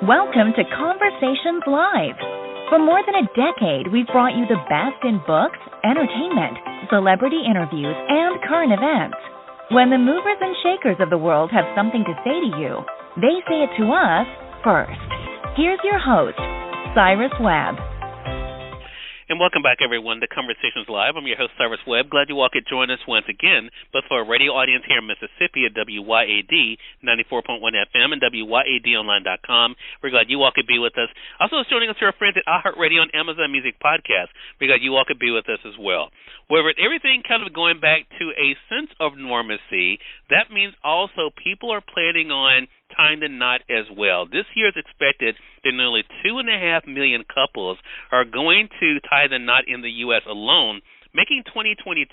Welcome to Conversations Live. For more than a decade, we've brought you the best in books, entertainment, celebrity interviews, and current events. When the movers and shakers of the world have something to say to you, they say it to us first. Here's your host, Cyrus Webb. And welcome back, everyone, to Conversations Live. I'm your host, Cyrus Webb. Glad you all could join us once again, both for our radio audience here in Mississippi at WYAD 94.1 FM and WYADonline.com. We're glad you all could be with us. Also, joining us here, our friends at iHeartRadio and Amazon Music Podcast. We're glad you all could be with us as well. With everything kind of going back to a sense of normalcy, that means also people are planning on tying the knot as well. This year is expected that nearly 2.5 million couples are going to tie the knot in the U.S. alone, making 2022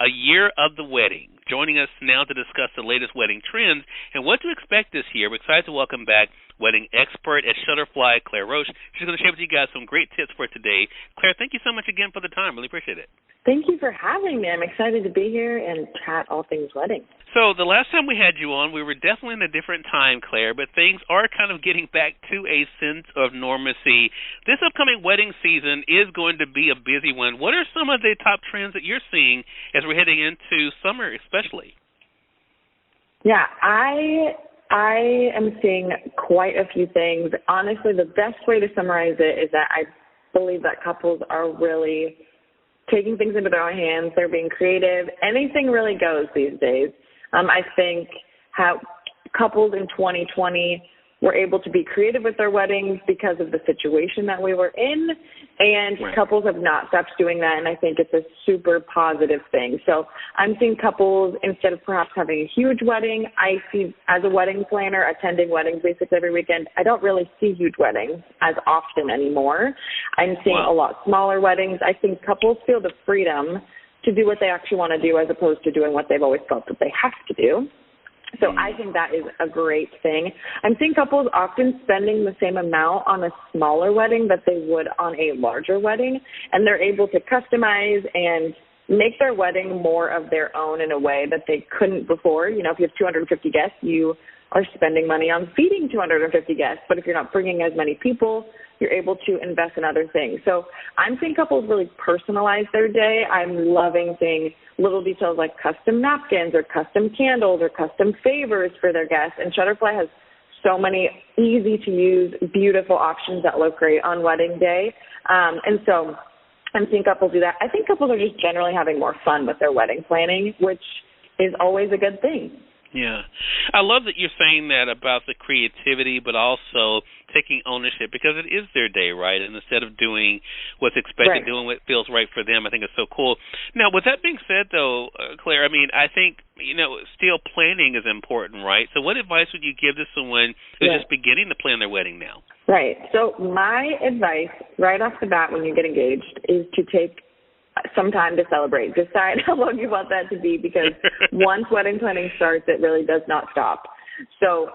a year of the wedding. Joining us now to discuss the latest wedding trends and what to expect this year, we're excited to welcome back wedding expert at Shutterfly, Claire Roche. She's going to share with you guys some great tips for today. Claire, thank you so much again for the time. Really appreciate it. Thank you for having me. I'm excited to be here and chat all things wedding. So the last time we had you on, we were definitely in a different time, Claire, but things are kind of getting back to a sense of normalcy. This upcoming wedding season is going to be a busy one. What are some of the top trends that you're seeing as we're heading into summer especially? Yeah, I am seeing quite a few things. Honestly, the best way to summarize it is that I believe that couples are really taking things into their own hands. They're being creative. Anything really goes these days. I think how couples in 2020 were able to be creative with their weddings because of the situation that we were in, and right. Couples have not stopped doing that, and I think it's a super positive thing. So I'm seeing couples, instead of perhaps having a huge wedding, I see, as a wedding planner, attending weddings basically every weekend, I don't really see huge weddings as often anymore. I'm seeing a lot smaller weddings. I think couples feel the freedom to do what they actually want to do as opposed to doing what they've always felt that they have to do. So I think that is a great thing. I'm seeing couples often spending the same amount on a smaller wedding that they would on a larger wedding, and they're able to customize and make their wedding more of their own in a way that they couldn't before. You know, if you have 250 guests, you are spending money on feeding 250 guests, but if you're not bringing as many people, you're able to invest in other things. So I'm seeing couples really personalize their day. I'm loving seeing little details like custom napkins or custom candles or custom favors for their guests. And Shutterfly has so many easy-to-use, beautiful options that look great on wedding day. And so I'm seeing couples do that. I think couples are just generally having more fun with their wedding planning, which is always a good thing. Yeah. I love that you're saying that about the creativity, but also taking ownership, because it is their day, right? And instead of doing what's expected, doing what feels right for them, I think it's so cool. Now, with that being said, though, Claire, I mean, I think, still planning is important, right? So what advice would you give to someone who's just beginning to plan their wedding now? Right. So my advice right off the bat when you get engaged is to take some time to celebrate. Decide how long you want that to be, because once wedding planning starts, it really does not stop. So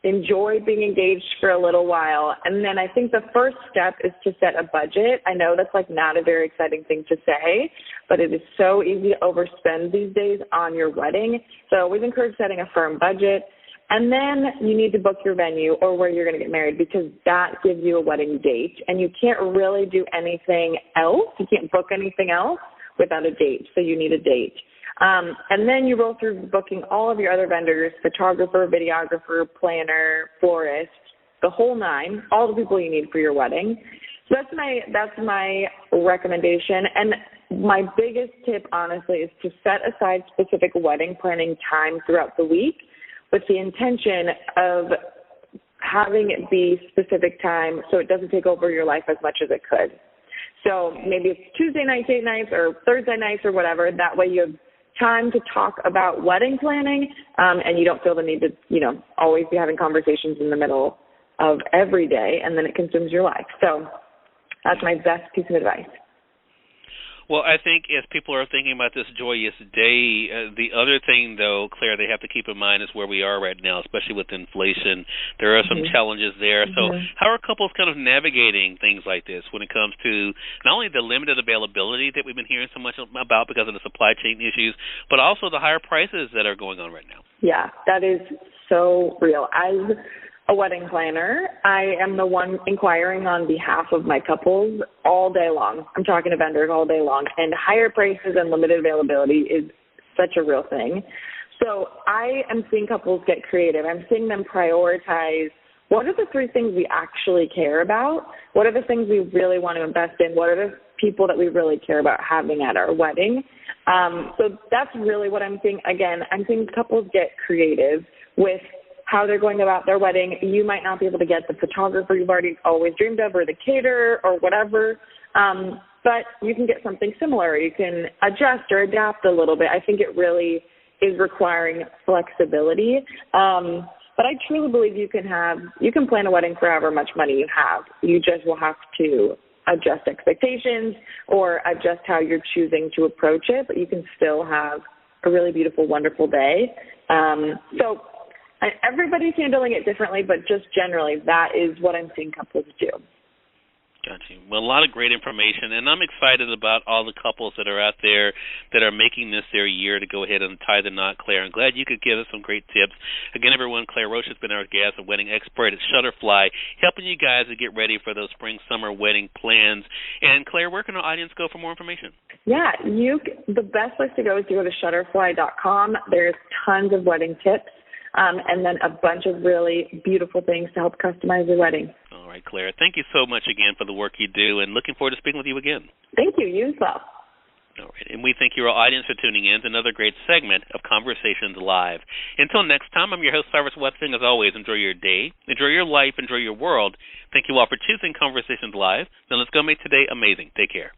enjoy being engaged for a little while. And then I think the first step is to set a budget. I know that's not a very exciting thing to say, but it is so easy to overspend these days on your wedding. So I always encourage setting a firm budget. And then you need to book your venue or where you're going to get married, because that gives you a wedding date. And you can't really do anything else. You can't book anything else without a date. So you need a date. And then you roll through booking all of your other vendors, photographer, videographer, planner, florist, the whole nine, all the people you need for your wedding. So that's my recommendation. And my biggest tip, honestly, is to set aside specific wedding planning time throughout the week, with the intention of having it be specific time so it doesn't take over your life as much as it could. So maybe it's Tuesday nights, date nights, or Thursday nights, or whatever. That way you have time to talk about wedding planning, and you don't feel the need to, always be having conversations in the middle of every day, and then it consumes your life. So that's my best piece of advice. Well, I think as people are thinking about this joyous day, the other thing, though, Claire, they have to keep in mind is where we are right now, especially with inflation. There are some challenges there. So how are couples kind of navigating things like this when it comes to not only the limited availability that we've been hearing so much about because of the supply chain issues, but also the higher prices that are going on right now? Yeah, that is so real. As a wedding planner. I am the one inquiring on behalf of my couples all day long. I'm talking to vendors all day long, and higher prices and limited availability is such a real thing. So I am seeing couples get creative. I'm seeing them prioritize what are the 3 things we actually care about? What are the things we really want to invest in? What are the people that we really care about having at our wedding? So that's really what I'm seeing. Again, I'm seeing couples get creative with how they're going about their wedding. You might not be able to get the photographer you've already always dreamed of or the caterer or whatever, but you can get something similar. You can adjust or adapt a little bit. I think it really is requiring flexibility. But I truly believe you can plan a wedding for however much money you have. You just will have to adjust expectations or adjust how you're choosing to approach it, but you can still have a really beautiful, wonderful day. So everybody's handling it differently, but just generally, that is what I'm seeing couples do. Got you. Well, a lot of great information, and I'm excited about all the couples that are out there that are making this their year to go ahead and tie the knot, Claire. I'm glad you could give us some great tips. Again, everyone, Claire Roche has been our guest, a wedding expert at Shutterfly, helping you guys to get ready for those spring-summer wedding plans. And, Claire, where can our audience go for more information? Yeah, the best place to go is to go to Shutterfly.com. There's tons of wedding tips. And then a bunch of really beautiful things to help customize your wedding. All right, Claire. Thank you so much again for the work you do, and looking forward to speaking with you again. Thank you. You as well. All right, and we thank your audience for tuning in to another great segment of Conversations Live. Until next time, I'm your host, Cyrus Westing. As always, enjoy your day, enjoy your life, enjoy your world. Thank you all for choosing Conversations Live. Now let's go make today amazing. Take care.